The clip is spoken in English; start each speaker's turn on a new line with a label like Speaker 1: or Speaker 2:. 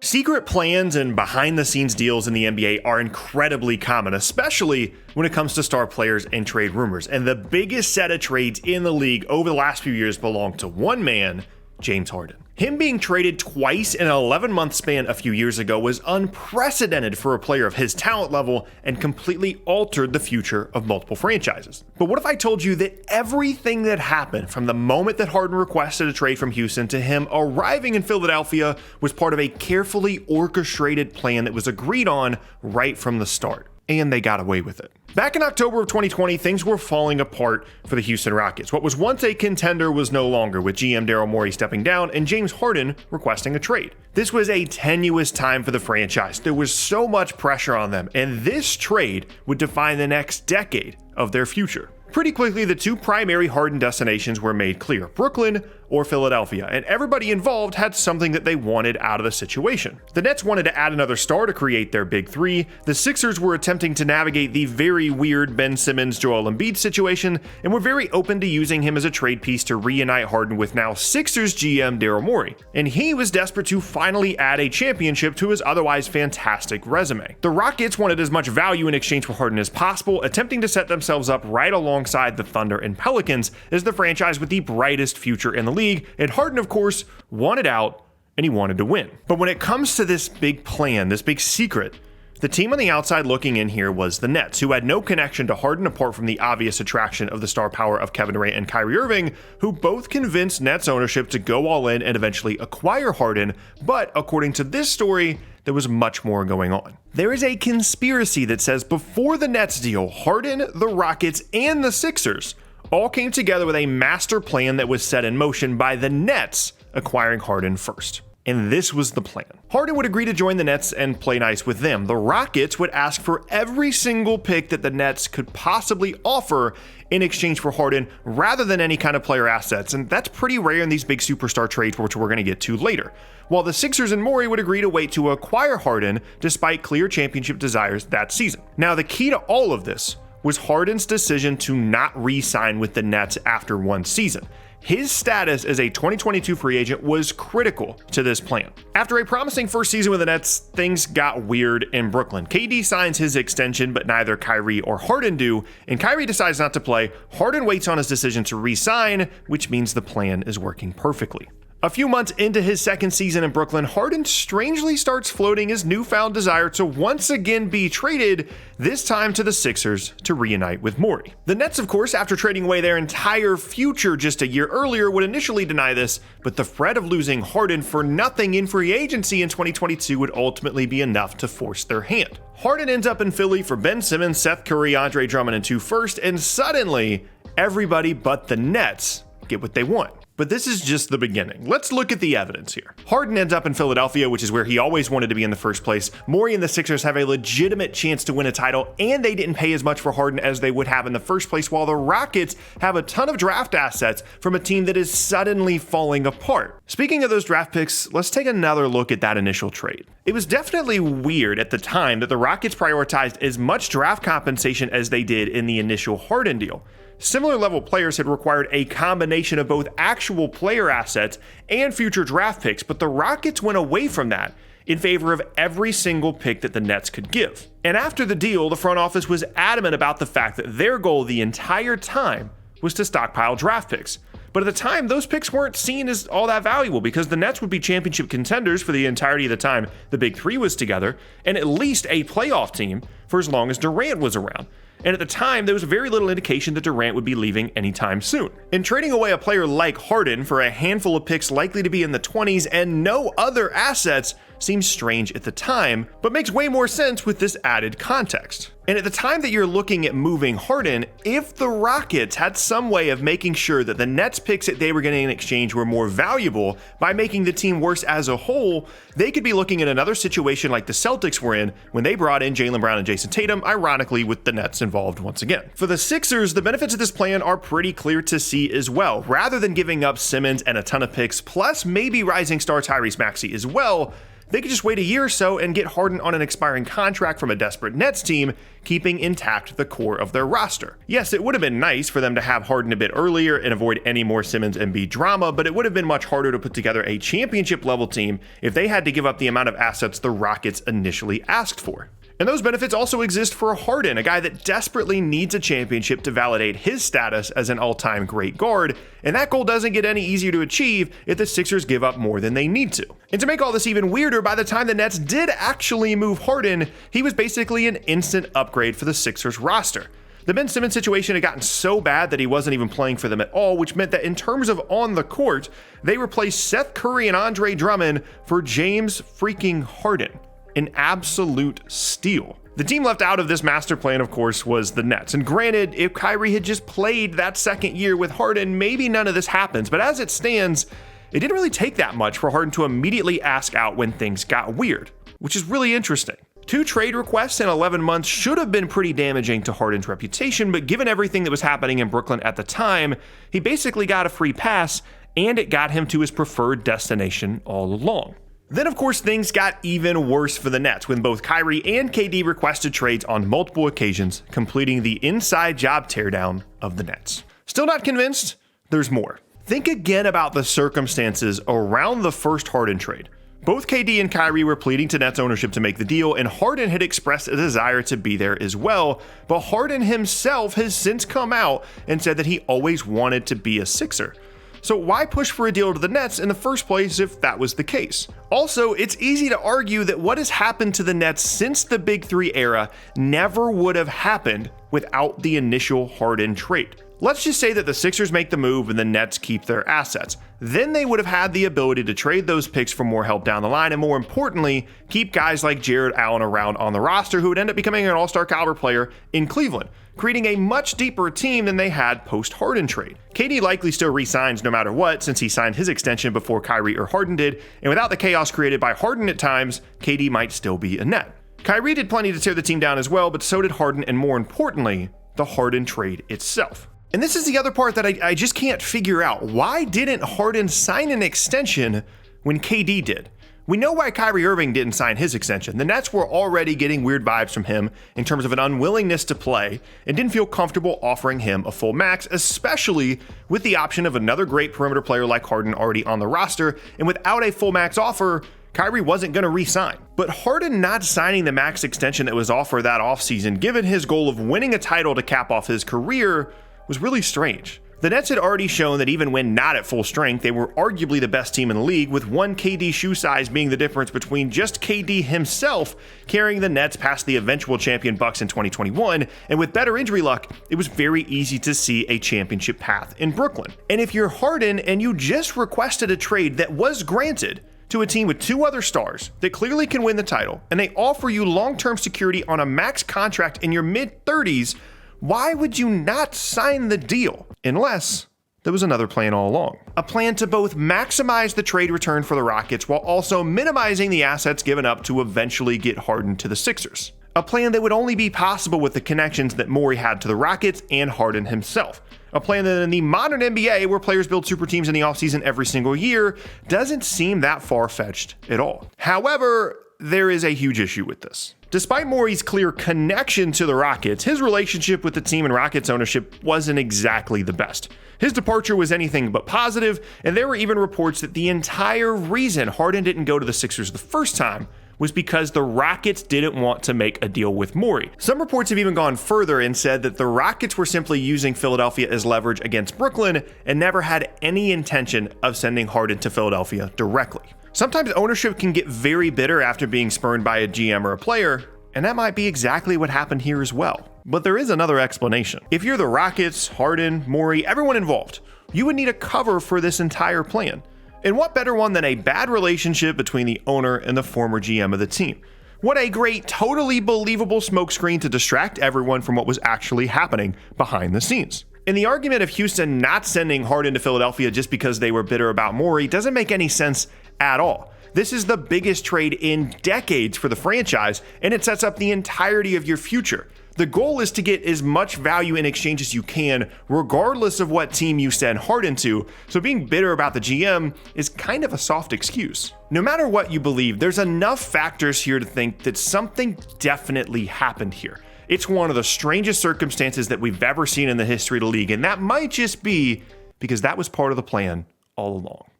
Speaker 1: Secret plans and behind-the-scenes deals in the NBA are incredibly common, especially when it comes to star players and trade rumors. And the biggest set of trades in the league over the last few years belong to one man, James Harden. Him being traded twice in an 11-month span a few years ago was unprecedented for a player of his talent level and completely altered the future of multiple franchises. But what if I told you that everything that happened from the moment that Harden requested a trade from Houston to him arriving in Philadelphia was part of a carefully orchestrated plan that was agreed on right from the start? And they got away with it. Back in October of 2020, things were falling apart for the Houston Rockets. What was once a contender was no longer, with GM Daryl Morey stepping down and James Harden requesting a trade. This was a tenuous time for the franchise. There was so much pressure on them, and this trade would define the next decade of their future. Pretty quickly, the two primary Harden destinations were made clear: Brooklyn or Philadelphia, and everybody involved had something that they wanted out of the situation. The Nets wanted to add another star to create their big three. The Sixers were attempting to navigate the very weird Ben Simmons-Joel Embiid situation, and were very open to using him as a trade piece to reunite Harden with now Sixers GM Daryl Morey. And he was desperate to finally add a championship to his otherwise fantastic resume. The Rockets wanted as much value in exchange for Harden as possible, attempting to set themselves up right alongside the Thunder and Pelicans as the franchise with the brightest future in the league, and Harden, of course, wanted out and he wanted to win. But when it comes to this big plan, this big secret, the team on the outside looking in here was the Nets, who had no connection to Harden apart from the obvious attraction of the star power of Kevin Durant and Kyrie Irving, who both convinced Nets ownership to go all in and eventually acquire Harden. But according to this story, there was much more going on. There is a conspiracy that says before the Nets deal, Harden, the Rockets, and the Sixers all came together with a master plan that was set in motion by the Nets acquiring Harden first. And this was the plan. Harden would agree to join the Nets and play nice with them. The Rockets would ask for every single pick that the Nets could possibly offer in exchange for Harden, rather than any kind of player assets. And that's pretty rare in these big superstar trades, which we're going to get to later. While the Sixers and Morey would agree to wait to acquire Harden despite clear championship desires that season. Now, the key to all of this was Harden's decision to not re-sign with the Nets after one season. His status as a 2022 free agent was critical to this plan. After a promising first season with the Nets, things got weird in Brooklyn. KD signs his extension, but neither Kyrie or Harden do, and Kyrie decides not to play. Harden waits on his decision to re-sign, which means the plan is working perfectly. A few months into his second season in Brooklyn, Harden strangely starts floating his newfound desire to once again be traded, this time to the Sixers to reunite with Morey. The Nets, of course, after trading away their entire future just a year earlier, would initially deny this, but the threat of losing Harden for nothing in free agency in 2022 would ultimately be enough to force their hand. Harden ends up in Philly for Ben Simmons, Seth Curry, Andre Drummond, and 2 firsts, and suddenly, everybody but the Nets get what they want. But this is just the beginning. Let's look at the evidence here. Harden ends up in Philadelphia, which is where he always wanted to be in the first place. Morey and the Sixers have a legitimate chance to win a title, and they didn't pay as much for Harden as they would have in the first place, while the Rockets have a ton of draft assets from a team that is suddenly falling apart. Speaking of those draft picks, let's take another look at that initial trade. It was definitely weird at the time that the Rockets prioritized as much draft compensation as they did in the initial Harden deal. Similar level players had required a combination of both actual player assets and future draft picks, but the Rockets went away from that in favor of every single pick that the Nets could give. And after the deal, the front office was adamant about the fact that their goal the entire time was to stockpile draft picks. But at the time, those picks weren't seen as all that valuable because the Nets would be championship contenders for the entirety of the time the Big Three was together, and at least a playoff team for as long as Durant was around. And at the time, there was very little indication that Durant would be leaving anytime soon. And trading away a player like Harden for a handful of picks likely to be in the 20s and no other assets seems strange at the time, but makes way more sense with this added context. And at the time that you're looking at moving Harden, if the Rockets had some way of making sure that the Nets picks that they were getting in exchange were more valuable by making the team worse as a whole, they could be looking at another situation like the Celtics were in when they brought in Jaylen Brown and Jason Tatum, ironically with the Nets involved once again. For the Sixers, the benefits of this plan are pretty clear to see as well. Rather than giving up Simmons and a ton of picks, plus maybe rising star Tyrese Maxey as well, they could just wait a year or so and get Harden on an expiring contract from a desperate Nets team, keeping intact the core of their roster. Yes, it would have been nice for them to have Harden a bit earlier and avoid any more Simmons and Embiid drama, but it would have been much harder to put together a championship-level team if they had to give up the amount of assets the Rockets initially asked for. And those benefits also exist for Harden, a guy that desperately needs a championship to validate his status as an all-time great guard, and that goal doesn't get any easier to achieve if the Sixers give up more than they need to. And to make all this even weirder, by the time the Nets did actually move Harden, he was basically an instant upgrade for the Sixers roster. The Ben Simmons situation had gotten so bad that he wasn't even playing for them at all, which meant that in terms of on the court, they replaced Seth Curry and Andre Drummond for James freaking Harden. An absolute steal. The team left out of this master plan, of course, was the Nets. And granted, if Kyrie had just played that second year with Harden, maybe none of this happens. But as it stands, it didn't really take that much for Harden to immediately ask out when things got weird, which is really interesting. 2 trade requests in 11 months should have been pretty damaging to Harden's reputation, but given everything that was happening in Brooklyn at the time, he basically got a free pass, and it got him to his preferred destination all along. Then, of course, things got even worse for the Nets when both Kyrie and KD requested trades on multiple occasions, completing the inside job teardown of the Nets. Still not convinced? There's more. Think again about the circumstances around the first Harden trade. Both KD and Kyrie were pleading to Nets ownership to make the deal, and Harden had expressed a desire to be there as well, but Harden himself has since come out and said that he always wanted to be a Sixer. So why push for a deal to the Nets in the first place if that was the case? Also, it's easy to argue that what has happened to the Nets since the Big Three era never would have happened without the initial Harden trade. Let's just say that the Sixers make the move and the Nets keep their assets. Then they would have had the ability to trade those picks for more help down the line, and more importantly, keep guys like Jared Allen around on the roster who would end up becoming an all-star caliber player in Cleveland, creating a much deeper team than they had post-Harden trade. KD likely still re-signs no matter what, since he signed his extension before Kyrie or Harden did, and without the chaos created by Harden at times, KD might still be a net. Kyrie did plenty to tear the team down as well, but so did Harden, and more importantly, the Harden trade itself. And this is the other part that I just can't figure out. Why didn't Harden sign an extension when KD did? We know why Kyrie Irving didn't sign his extension. The Nets were already getting weird vibes from him in terms of an unwillingness to play and didn't feel comfortable offering him a full max, especially with the option of another great perimeter player like Harden already on the roster. And without a full max offer, Kyrie wasn't going to re-sign. But Harden not signing the max extension that was offered that offseason, given his goal of winning a title to cap off his career, was really strange. The Nets had already shown that even when not at full strength, they were arguably the best team in the league, with one KD shoe size being the difference between just KD himself carrying the Nets past the eventual champion Bucks in 2021, and with better injury luck, it was very easy to see a championship path in Brooklyn. And if you're Harden and you just requested a trade that was granted to a team with 2 other stars that clearly can win the title, and they offer you long-term security on a max contract in your mid-30s, why would you not sign the deal? Unless there was another plan all along. A plan to both maximize the trade return for the Rockets while also minimizing the assets given up to eventually get Harden to the Sixers. A plan that would only be possible with the connections that Morey had to the Rockets and Harden himself. A plan that in the modern NBA, where players build super teams in the offseason every single year, doesn't seem that far-fetched at all. However, there is a huge issue with this. Despite Morey's clear connection to the Rockets, his relationship with the team and Rockets ownership wasn't exactly the best. His departure was anything but positive, and there were even reports that the entire reason Harden didn't go to the Sixers the first time was because the Rockets didn't want to make a deal with Morey. Some reports have even gone further and said that the Rockets were simply using Philadelphia as leverage against Brooklyn and never had any intention of sending Harden to Philadelphia directly. Sometimes ownership can get very bitter after being spurned by a GM or a player, and that might be exactly what happened here as well. But there is another explanation. If you're the Rockets, Harden, Morey, everyone involved, you would need a cover for this entire plan. And what better one than a bad relationship between the owner and the former GM of the team? What a great, totally believable smokescreen to distract everyone from what was actually happening behind the scenes. And the argument of Houston not sending Harden to Philadelphia just because they were bitter about Morey doesn't make any sense at all. This is the biggest trade in decades for the franchise, and it sets up the entirety of your future. The goal is to get as much value in exchange as you can, regardless of what team you send Harden to, so being bitter about the GM is kind of a soft excuse. No matter what you believe, there's enough factors here to think that something definitely happened here. It's one of the strangest circumstances that we've ever seen in the history of the league, and that might just be because that was part of the plan all along.